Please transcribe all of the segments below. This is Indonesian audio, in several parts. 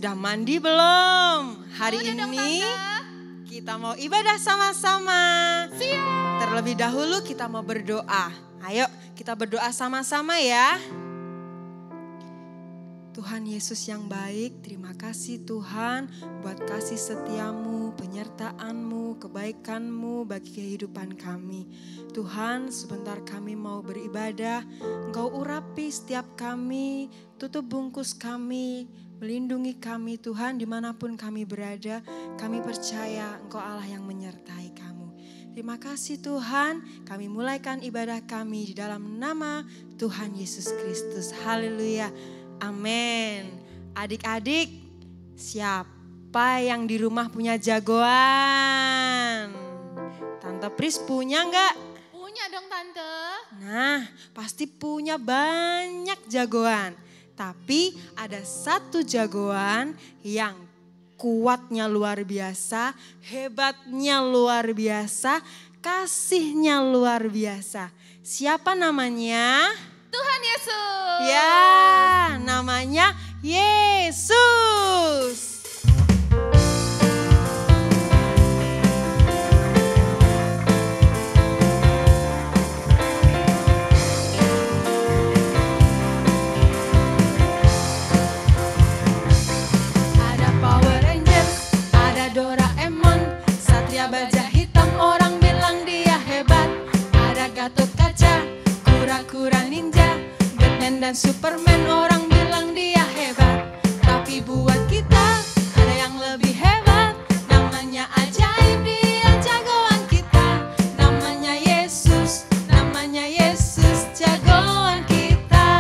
Sudah mandi belum? Hari ini kita mau ibadah sama-sama. Siap. Terlebih dahulu kita mau berdoa. Ayo kita berdoa sama-sama ya. Tuhan Yesus yang baik, terima kasih Tuhan buat kasih setiamu, penyertaan-Mu, kebaikan-Mu bagi kehidupan kami. Tuhan, sebentar kami mau beribadah, Engkau urapi setiap kami, tutup bungkus kami, melindungi kami Tuhan dimanapun kami berada. Kami percaya Engkau Allah yang menyertai kami. Terima kasih Tuhan, kami mulaikan ibadah kami di dalam nama Tuhan Yesus Kristus. Haleluya. Amin. Adik-adik, siapa yang di rumah punya jagoan? Tante Pris punya enggak? Punya dong Tante. Nah, pasti punya banyak jagoan. Tapi ada satu jagoan yang kuatnya luar biasa, hebatnya luar biasa, kasihnya luar biasa. Siapa namanya? Tuhan Yesus. Ya, namanya Yesus. Ada Power Rangers, ada Doraemon, Satria Baja Hitam, orang bilang dia hebat. Ada Gatot Kaca, kura-kura ninja, Batman dan Superman, orang bilang dia hebat. Tapi buat kita ada yang lebih hebat, namanya ajaib, dia jagoan kita. Namanya Yesus, jagoan kita.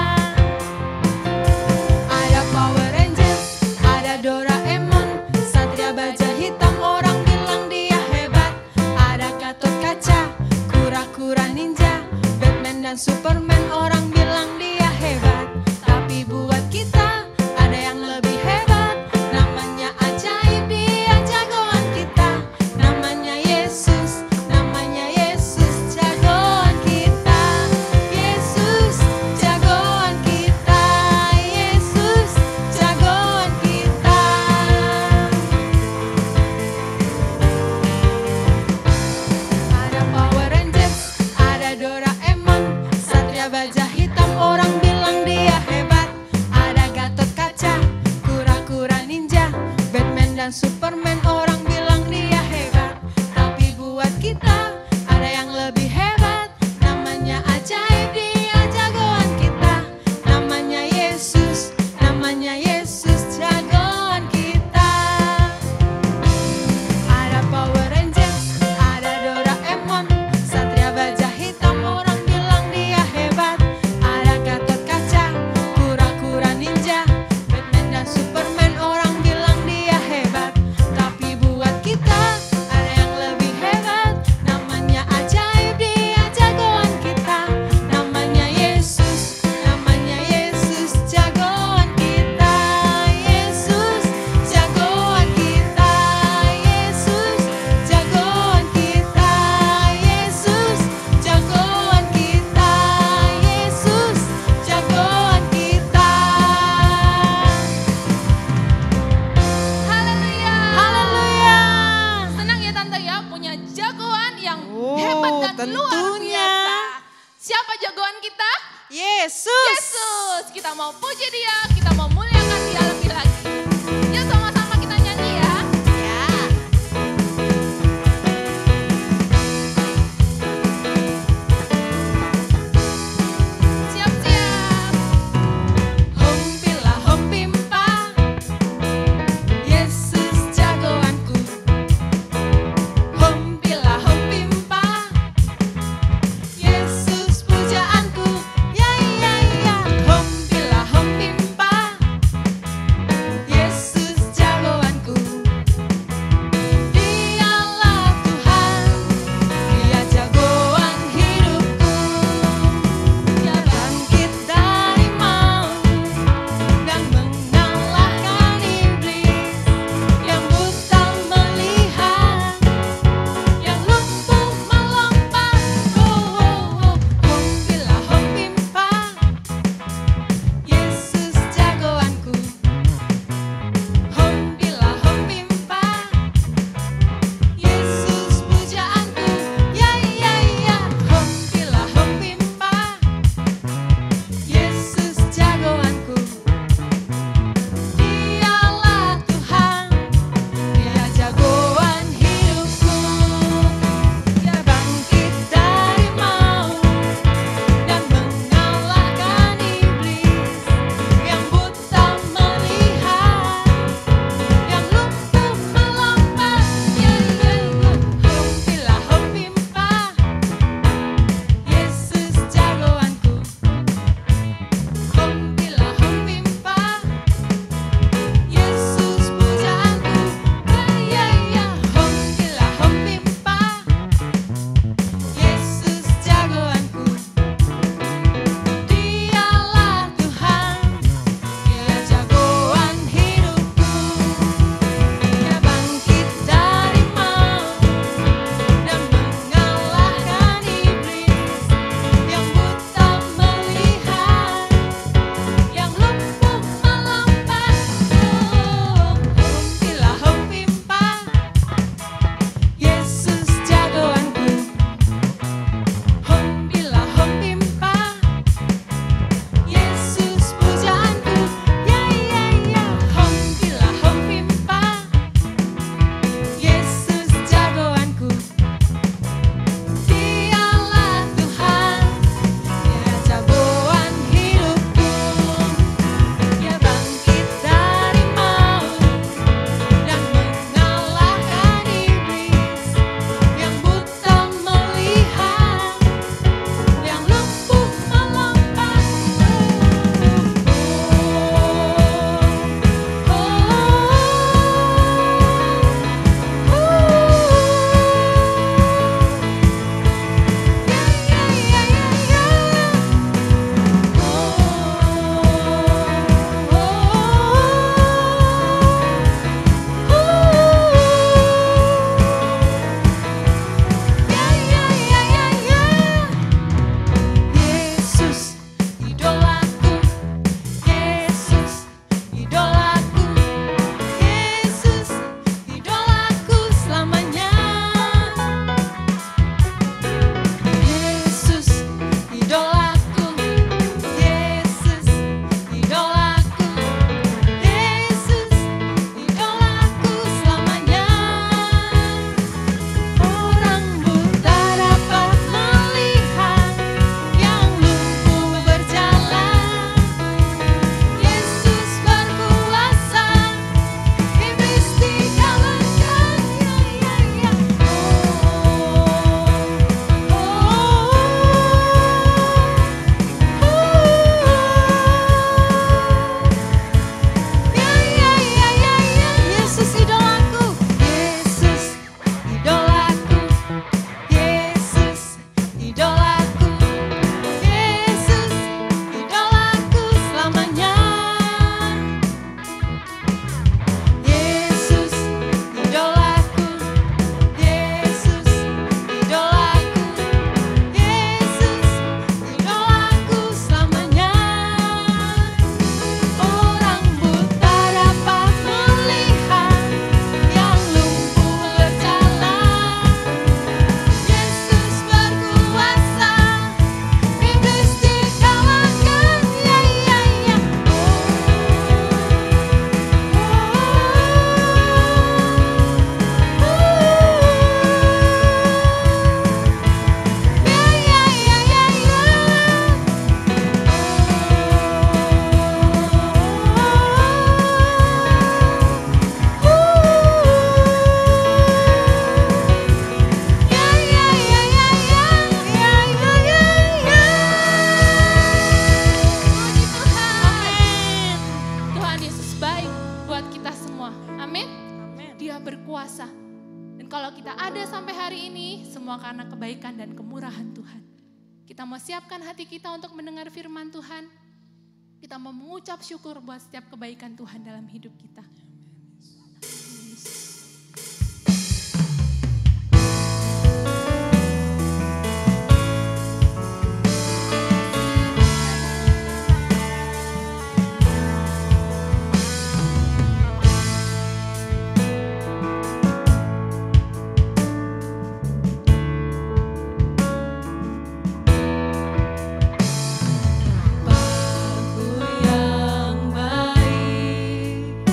Ada Power Rangers, ada Doraemon, Satria Baja Hitam, orang bilang dia hebat. Ada Gatot Kaca, kura-kura ninja, Batman dan Superman, orang bilang dia hebat. Tapi buat kita ada yang lebih hebat, namanya ajaib, dia jagoan kita. Namanya Yesus, jagoan kita. Yesus, jagoan kita. Yesus, jagoan kita. Ada Power Rangers, ada Doraemon, Satria Baja Hitam, orang bilang dia hebat. Ada Gatot Kaca, kura-kura ninja, Batman dan Superman, orang bilang dia hebat. Tapi buat kita ada yang lebih hebat, namanya ajaib, dia jagoan kita. Namanya Yesus, jagoan kita. Ada Power Rangers, ada Doraemon, Satria Baja Hitam, orang bilang dia hebat. Ada Gatot Kaca, kura-kura ninja, Batman dan Superman, orang bilang dia hebat. Tapi buat kita ada yang lebih hebat, namanya ajaib, dia jagoan kita. Namanya Yesus, jagoan kita. Yesus, jagoan kita. Yesus, jagoan kita. Yesus, jagoan kita. Yesus, jagoan kita. Haleluya. Haleluya. Senang ya Tante ya punya jagoan yang Oh, hebat dan luar tentunya. biasa. Siapa jagoan kita? Yesus. Yesus. Kita mau puji dia, kita mau muliakan dia lebih lagi. Yuk sama-sama kita nyanyi ya. Ya. Siap-siap. Hompila hompimpa, Yesus jagoanku. Hompila hompimpa, Yesus pujaanku. Ya ya ya. Hompila hompimpa, kita ada sampai hari ini, semua karena kebaikan dan kemurahan Tuhan. Kita mau siapkan hati kita untuk mendengar firman Tuhan. Kita mau mengucap syukur buat setiap kebaikan Tuhan dalam hidup kita. Bangku yang baik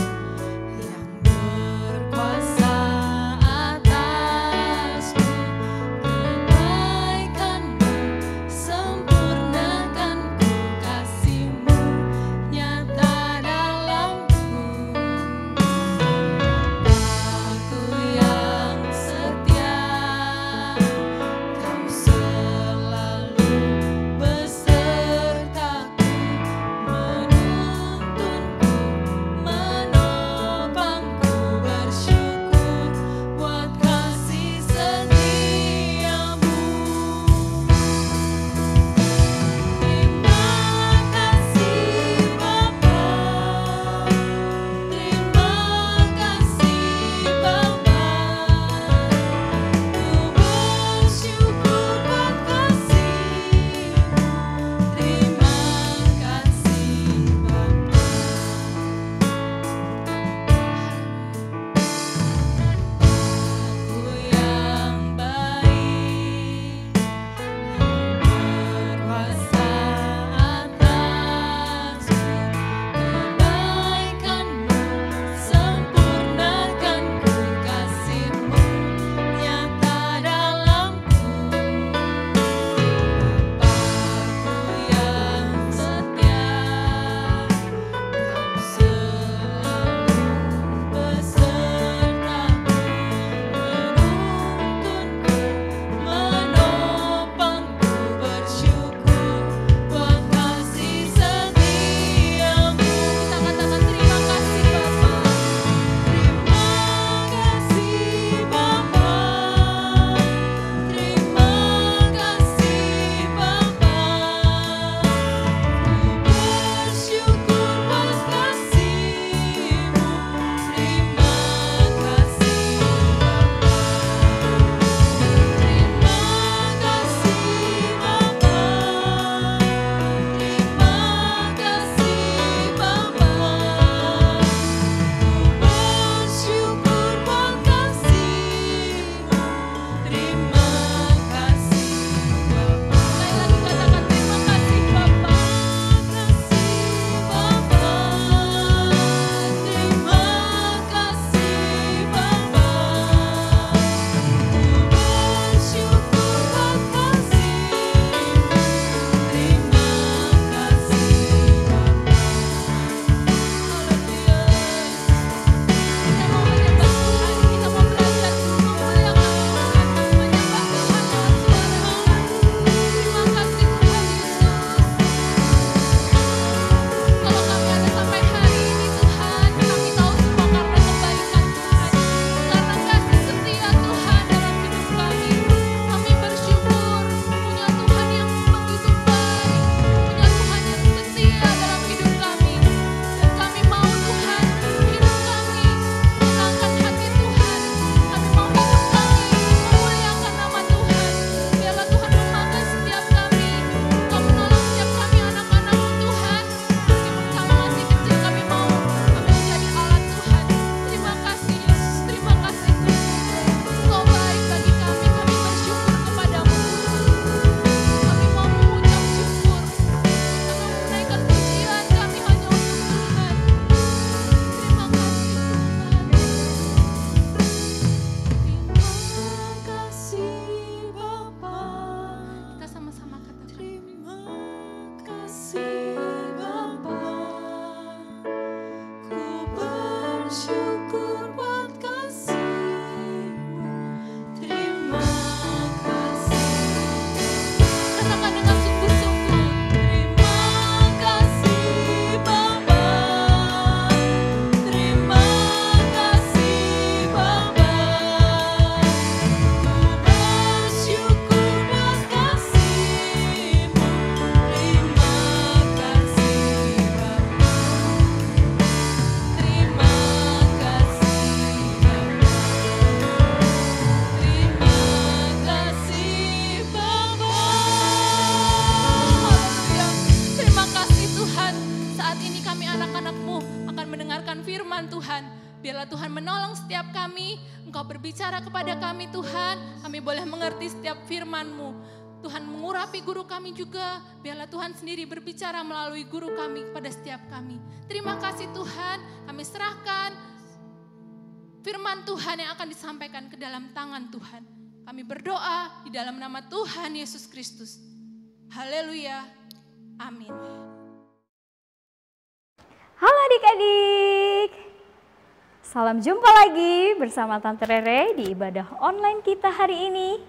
Engkau berbicara kepada kami Tuhan, kami boleh mengerti setiap firman-Mu. Tuhan mengurapi guru kami juga, biarlah Tuhan sendiri berbicara melalui guru kami kepada setiap kami. Terima kasih Tuhan, kami serahkan firman Tuhan yang akan disampaikan ke dalam tangan Tuhan. Kami berdoa di dalam nama Tuhan Yesus Kristus. Haleluya, amin. Halo adik-adik, salam jumpa lagi bersama Tante Rere di ibadah online kita hari ini.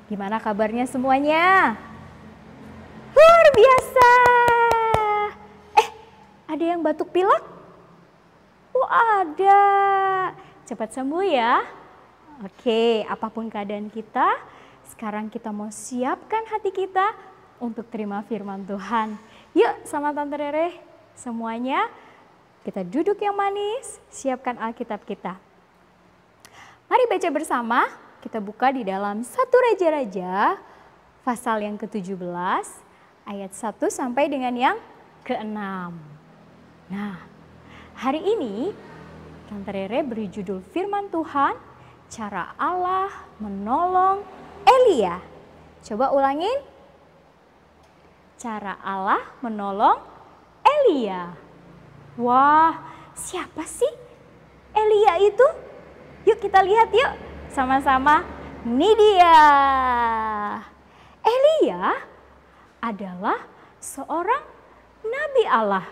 Gimana kabarnya semuanya? Luar biasa. Ada yang batuk pilek? Oh ada. Cepat sembuh ya. Oke, apapun keadaan kita, sekarang kita mau siapkan hati kita untuk terima firman Tuhan. Yuk sama Tante Rere, semuanya kita duduk yang manis, siapkan Alkitab kita. Mari baca bersama. Kita buka di dalam 1 Raja-Raja pasal yang ke-17 ayat 1 sampai dengan yang ke-6. Nah, hari ini Tante Rere beri judul firman Tuhan, cara Allah menolong Elia. Coba ulangin. Cara Allah menolong Elia. Wah, siapa sih Elia itu? Yuk kita lihat yuk. Sama-sama, ini dia. Elia adalah seorang nabi Allah.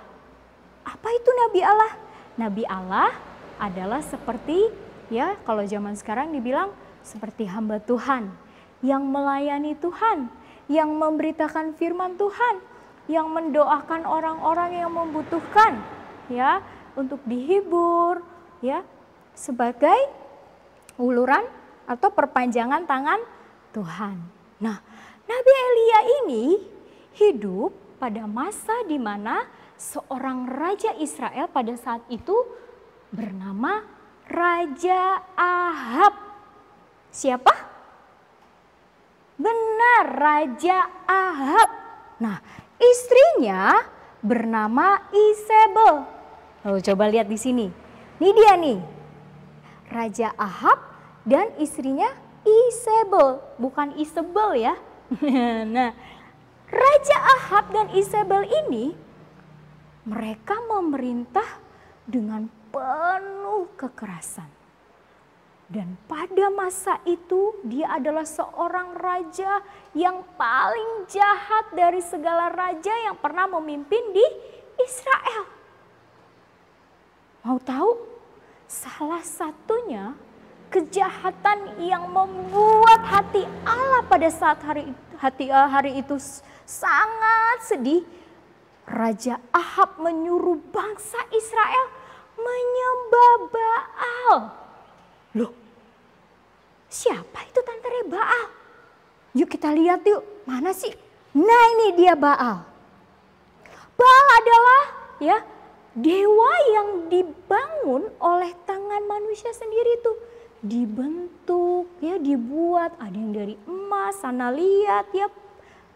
Apa itu nabi Allah? Nabi Allah adalah seperti, ya kalau zaman sekarang dibilang seperti hamba Tuhan. Yang melayani Tuhan, yang memberitakan firman Tuhan, yang mendoakan orang-orang yang membutuhkan, ya, untuk dihibur, ya, sebagai uluran atau perpanjangan tangan Tuhan. Nah, Nabi Elia ini hidup pada masa di mana seorang raja Israel pada saat itu bernama Raja Ahab. Siapa? Benar, Raja Ahab. Nah, istrinya bernama Isabel. Lalu coba lihat di sini. Ini dia nih. Raja Ahab dan istrinya Isabel, bukan Isabel ya. Nah, Raja Ahab dan Isabel ini mereka memerintah dengan penuh kekerasan. Dan pada masa itu dia adalah seorang raja yang paling jahat dari segala raja yang pernah memimpin di Israel. Mau tahu? Salah satunya kejahatan yang membuat hati Allah pada saat hari itu sangat sedih. Raja Ahab menyuruh bangsa Israel menyembah Baal. Loh, siapa itu Tante Re Baal? Yuk kita lihat yuk, mana sih? Nah ini dia Baal. Baal adalah ya dewa yang dibangun oleh tangan manusia sendiri tuh. Dibentuk, ya dibuat, ada yang dari emas, sana lihat ya,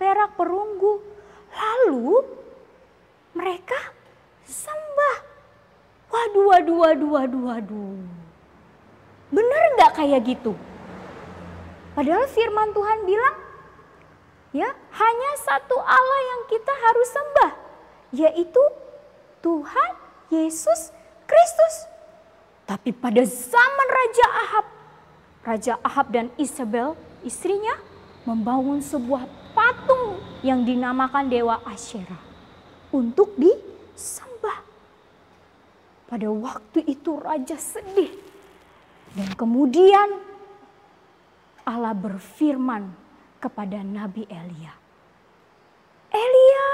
perak, perunggu. Lalu mereka sembah. Waduh. Bener nggak kayak gitu? Padahal firman Tuhan bilang, ya hanya satu Allah yang kita harus sembah, yaitu Tuhan Yesus Kristus. Tapi pada zaman Raja Ahab dan Isabel, istrinya, membangun sebuah patung yang dinamakan Dewa Asyera untuk disembah. Pada waktu itu raja sedih. Dan kemudian Allah berfirman kepada Nabi Elia. Elia,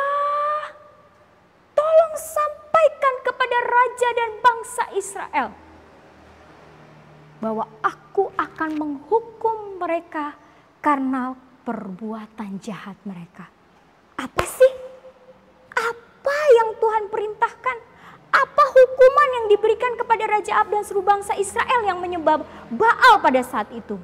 tolong sampaikan kepada raja dan bangsa Israel bahwa aku akan menghukum mereka karena perbuatan jahat mereka. Apa sih? Apa yang Tuhan perintahkan? Apa hukuman yang diberikan kepada Raja Ahab dan seluruh bangsa Israel yang menyembah Baal pada saat itu?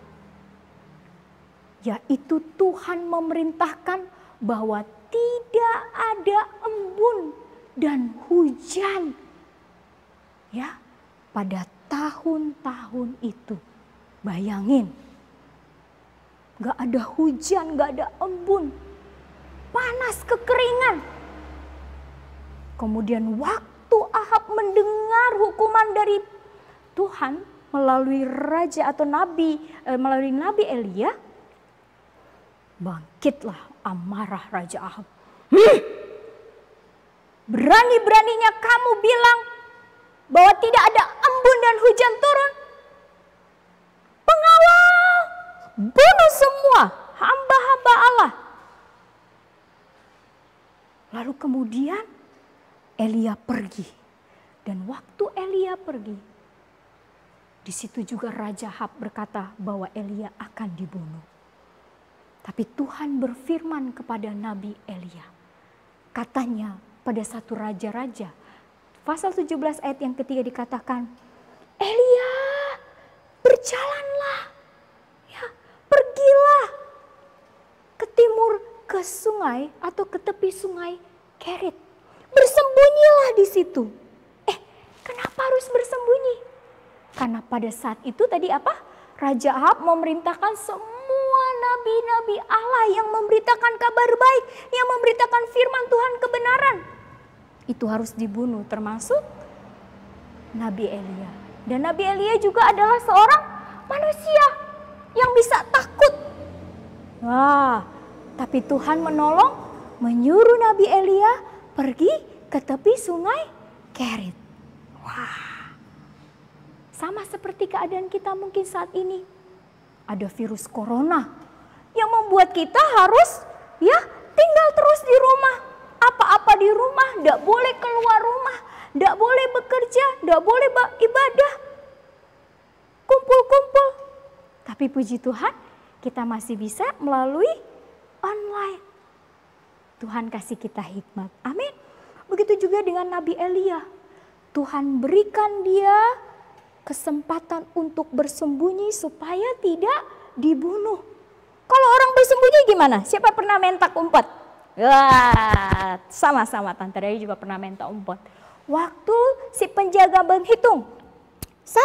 Yaitu Tuhan memerintahkan bahwa tidak ada embun dan hujan. Ya, pada tahun-tahun itu. Bayangin, gak ada hujan, gak ada embun, panas, kekeringan. Kemudian waktu Ahab mendengar hukuman dari Tuhan melalui raja atau nabi, melalui Nabi Elia, bangkitlah amarah Raja Ahab. Berani-beraninya kamu bilang bahwa tidak ada embun dan hujan turun. Pengawal, bunuh semua hamba-hamba Allah. Lalu kemudian Elia pergi. Dan waktu Elia pergi, di situ juga Raja Ahab berkata bahwa Elia akan dibunuh. Tapi Tuhan berfirman kepada Nabi Elia. Katanya pada satu raja-raja, pasal 17 ayat yang ketiga dikatakan, Elia, berjalanlah, ya, pergilah ke timur, ke sungai atau ke tepi sungai Kerit. Bersembunyilah di situ. Kenapa harus bersembunyi? Karena pada saat itu tadi apa? Raja Ahab memerintahkan semua nabi-nabi Allah yang memberitakan kabar baik, yang memberitakan firman Tuhan kebenaran, itu harus dibunuh, termasuk Nabi Elia. Dan Nabi Elia juga adalah seorang manusia yang bisa takut. Wah, tapi Tuhan menolong, menyuruh Nabi Elia pergi ke tepi sungai Kerit. Wah, sama seperti keadaan kita mungkin saat ini. Ada virus corona yang membuat kita harus tinggal terus di rumah. Apa-apa di rumah, tidak boleh keluar rumah, tidak boleh bekerja, tidak boleh ibadah, kumpul-kumpul. Tapi puji Tuhan, kita masih bisa melalui online. Tuhan kasih kita hikmat. Amin. Begitu juga dengan Nabi Elia. Tuhan berikan dia kesempatan untuk bersembunyi supaya tidak dibunuh. Kalau orang bersembunyi gimana? Siapa pernah mentak umpet? Wah, sama-sama Tante Dari juga pernah mentak umpet. Waktu si penjaga menghitung 1,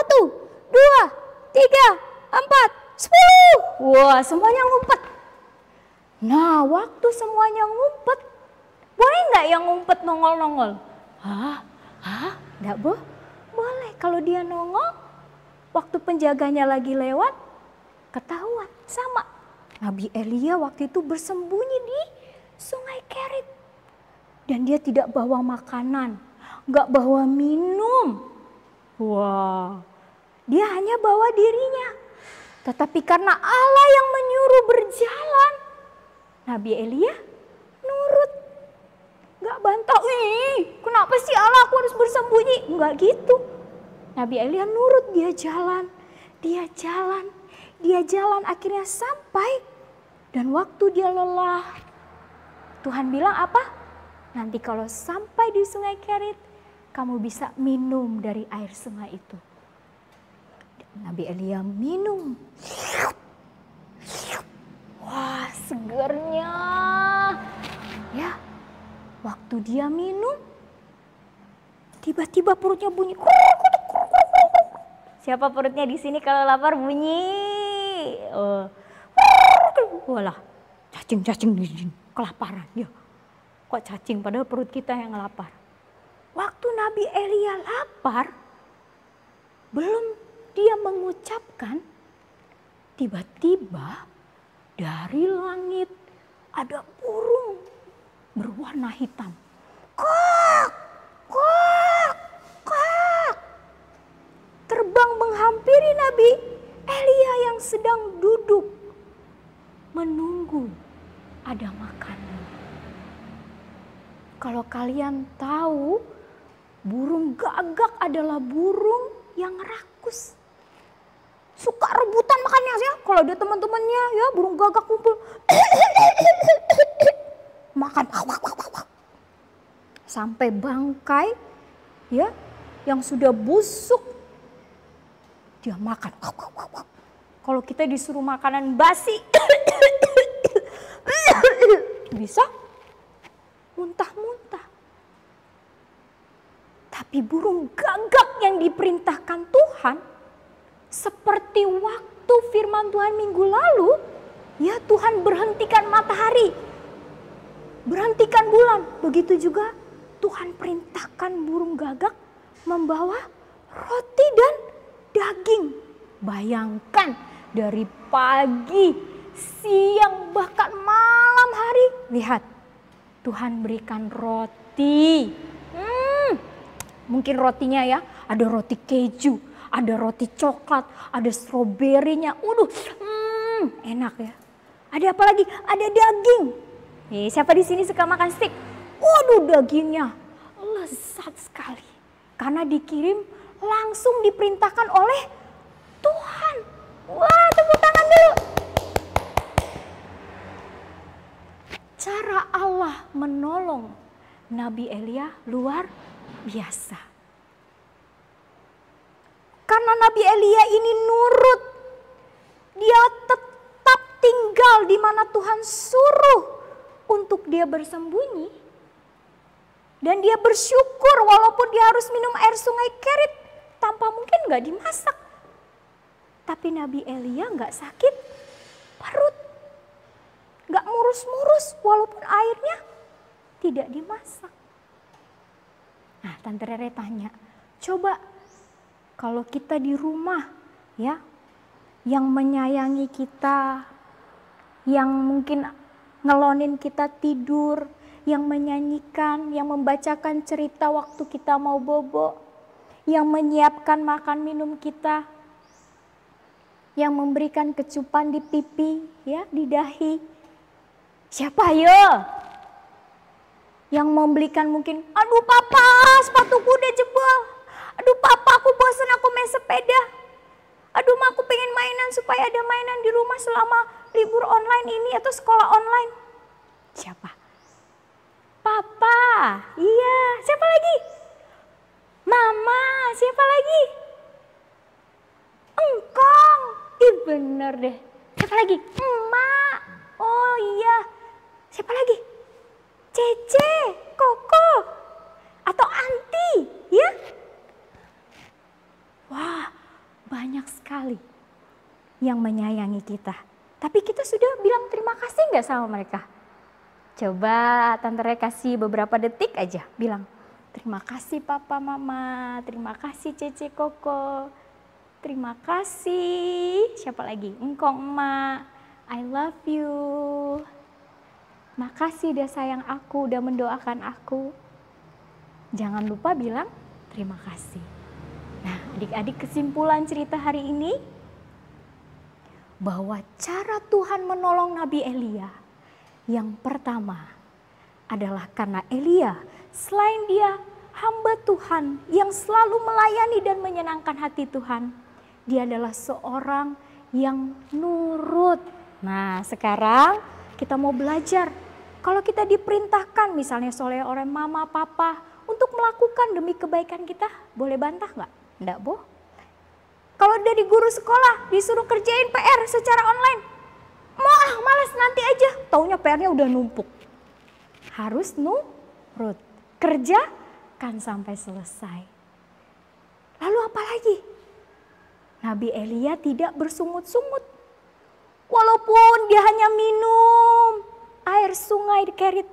2, 3, 4, 10. Wah, semuanya ngumpet. Nah, waktu semuanya ngumpet, boleh nggak yang ngumpet nongol-nongol? Nggak boleh. Kalau dia nongol, waktu penjaganya lagi lewat, ketahuan. Sama. Nabi Elia waktu itu bersembunyi di sungai Kerit. Dan dia tidak bawa makanan, nggak bawa minum. Wah, dia hanya bawa dirinya. Tetapi karena Allah yang menyuruh berjalan, Nabi Elia nurut. Gak bantah, kenapa sih Allah aku harus bersembunyi? Enggak gitu. Nabi Elia nurut, dia jalan, akhirnya sampai. Dan waktu dia lelah, Tuhan bilang apa? Nanti kalau sampai di sungai Kerit, kamu bisa minum dari air sungai itu. Nabi Elia minum. Wah, segernya. Ya. Waktu dia minum, tiba-tiba perutnya bunyi. Siapa perutnya di sini kalau lapar bunyi? Walah, cacing di sini, kelaparan ya. Kok cacing padahal perut kita yang lapar. Waktu Nabi Elia lapar, belum dia mengucapkan, tiba-tiba dari langit ada burung berwarna hitam. Kok, terbang menghampiri Nabi Elia yang sedang duduk menunggu ada makanan. Kalau kalian tahu, burung gagak adalah burung yang rakus. Suka rebutan makannya ya. Kalau ada teman-temannya ya, burung gagak kumpul. Makan sampai bangkai ya yang sudah busuk dia makan. Kalau kita disuruh makanan basi bisa muntah-muntah. Tapi burung gagak yang diperintahkan Tuhan seperti waktu waktu firman Tuhan minggu lalu, ya Tuhan berhentikan matahari, berhentikan bulan. Begitu juga Tuhan perintahkan burung gagak membawa roti dan daging. Bayangkan dari pagi, siang, bahkan malam hari. Lihat, Tuhan berikan roti. Mungkin rotinya ya, ada roti keju, ada roti coklat, ada stroberinya. Enak ya. Ada apa lagi? Ada daging. Siapa di sini suka makan steak? Waduh, dagingnya lezat sekali. Karena dikirim langsung diperintahkan oleh Tuhan. Wah, tepuk tangan dulu. Cara Allah menolong Nabi Elia luar biasa. Karena Nabi Elia ini nurut. Dia tetap tinggal di mana Tuhan suruh untuk dia bersembunyi. Dan dia bersyukur walaupun dia harus minum air sungai Kerit tanpa mungkin gak dimasak. Tapi Nabi Elia gak sakit perut. Gak murus-murus walaupun airnya tidak dimasak. Nah, Tante Rere tanya, coba kalau kita di rumah ya, yang menyayangi kita, yang mungkin ngelonin kita tidur, yang menyanyikan, yang membacakan cerita waktu kita mau bobo, yang menyiapkan makan minum kita, yang memberikan kecupan di pipi, ya, di dahi. Siapa yo? Yang membelikan mungkin, aduh papa sepatuku udah jebol, aduh papa aku bosan aku main sepeda, aduh ma aku pengen mainan supaya ada mainan di rumah selama libur online ini atau sekolah online. Siapa? Papa, iya. Siapa lagi? Mama, siapa lagi? Engkong, ih bener deh. Siapa lagi? Emak, oh iya. Siapa lagi? Cece, Koko, atau Anti, ya? Wah, banyak sekali yang menyayangi kita. Tapi kita sudah bilang terima kasih nggak sama mereka? Coba Tante Re kasih beberapa detik aja bilang, terima kasih Papa Mama, terima kasih Cece Koko, terima kasih. Siapa lagi? Engkong Emak, I love you. Makasih udah sayang aku, udah mendoakan aku. Jangan lupa bilang terima kasih. Nah, adik-adik, kesimpulan cerita hari ini bahwa cara Tuhan menolong Nabi Elia yang pertama adalah karena Elia selain dia hamba Tuhan yang selalu melayani dan menyenangkan hati Tuhan, dia adalah seorang yang nurut. Nah, sekarang kita mau belajar. Kalau kita diperintahkan misalnya oleh orang mama, papa untuk melakukan demi kebaikan kita, boleh bantah nggak? Nggak boh. Kalau dari guru sekolah disuruh kerjain PR secara online, males nanti aja. Taunya PR-nya udah numpuk. Harus nurut, kerjakan sampai selesai. Lalu apa lagi? Nabi Elia tidak bersungut-sungut. Walaupun dia hanya minum air sungai Kerit,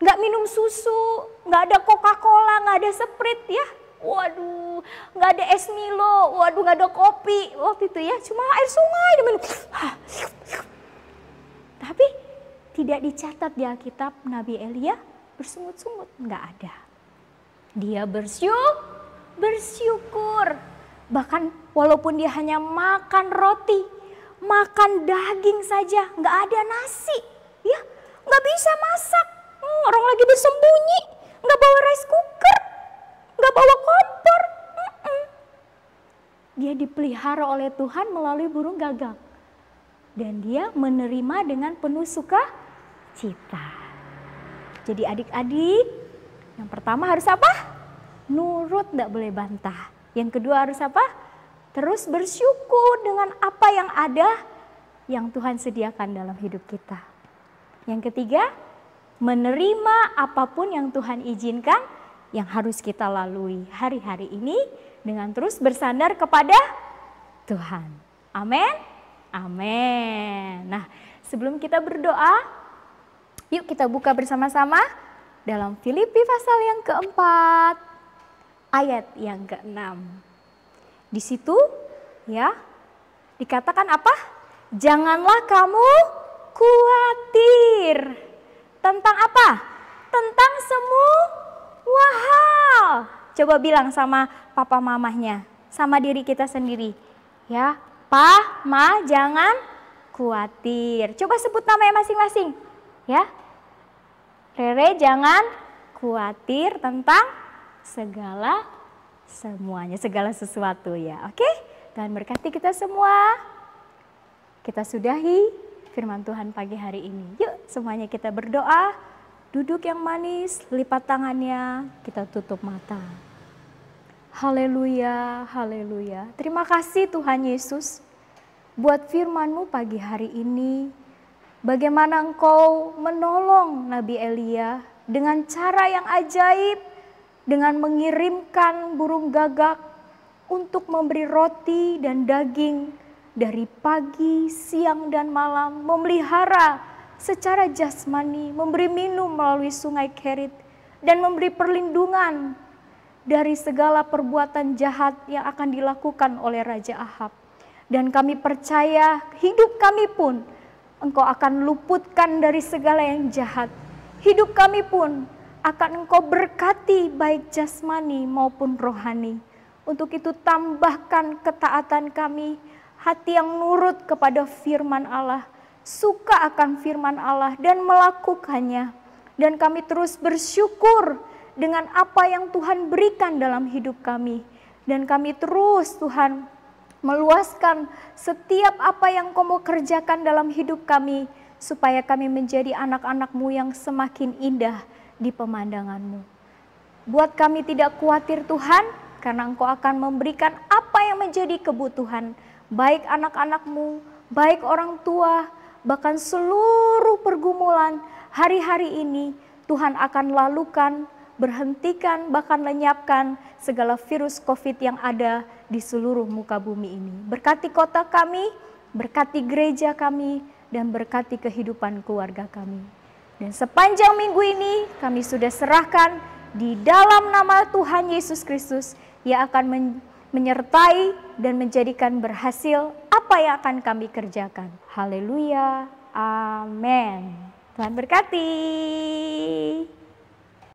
nggak minum susu, nggak ada Coca-Cola, nggak ada Sprite ya. Waduh, nggak ada es Milo, waduh nggak ada kopi waktu itu ya, cuma air sungai dia minum. Tapi tidak dicatat di Alkitab Nabi Elia bersungut-sungut, nggak ada. Dia bersyukur, bahkan walaupun dia hanya makan roti, makan daging saja, nggak ada nasi. Ya, nggak bisa masak. Orang lagi bersembunyi, nggak bawa rice cooker, nggak bawa kompor. Dia dipelihara oleh Tuhan melalui burung gagak. Dan dia menerima dengan penuh sukacita. Jadi adik-adik, yang pertama harus apa? Nurut, nggak boleh bantah. Yang kedua harus apa? Terus bersyukur dengan apa yang ada yang Tuhan sediakan dalam hidup kita. Yang ketiga, menerima apapun yang Tuhan izinkan yang harus kita lalui hari-hari ini dengan terus bersandar kepada Tuhan. Amin? Amin. Nah, sebelum kita berdoa, yuk kita buka bersama-sama dalam Filipi pasal yang keempat, ayat yang ke-6. Di situ ya dikatakan apa? Janganlah kamu khawatir. Tentang apa? Tentang semua hal. Coba bilang sama papa mamahnya, sama diri kita sendiri. Ya, Pa, Ma, jangan khawatir. Coba sebut namanya masing-masing. Ya, Rere jangan khawatir tentang semuanya, segala sesuatu ya. Oke, Tuhan berkati kita semua. Kita sudahi firman Tuhan pagi hari ini. Yuk semuanya kita berdoa, duduk yang manis, lipat tangannya, kita tutup mata. Haleluya, haleluya. Terima kasih Tuhan Yesus buat firman-Mu pagi hari ini. Bagaimana Engkau menolong Nabi Elia dengan cara yang ajaib, dengan mengirimkan burung gagak untuk memberi roti dan daging dari pagi, siang, dan malam, memelihara secara jasmani, memberi minum melalui sungai Kerit, dan memberi perlindungan dari segala perbuatan jahat yang akan dilakukan oleh Raja Ahab. Dan kami percaya hidup kami pun Engkau akan luputkan dari segala yang jahat. Hidup kami pun akan Engkau berkati baik jasmani maupun rohani. Untuk itu tambahkan ketaatan kami, hati yang nurut kepada firman Allah, suka akan firman Allah dan melakukannya. Dan kami terus bersyukur dengan apa yang Tuhan berikan dalam hidup kami. Dan kami terus Tuhan meluaskan setiap apa yang Kau mau kerjakan dalam hidup kami, supaya kami menjadi anak-anak-Mu yang semakin indah di pemandangan-Mu. Buat kami tidak khawatir Tuhan, karena Engkau akan memberikan apa yang menjadi kebutuhan, baik anak-anak-Mu, baik orang tua, bahkan seluruh pergumulan hari-hari ini Tuhan akan lalukan, berhentikan, bahkan lenyapkan segala virus COVID yang ada di seluruh muka bumi ini. Berkati kota kami, berkati gereja kami, dan berkati kehidupan keluarga kami. Dan sepanjang minggu ini kami sudah serahkan di dalam nama Tuhan Yesus Kristus yang akan menyertai dan menjadikan berhasil apa yang akan kami kerjakan. Haleluya, amin. Tuhan berkati.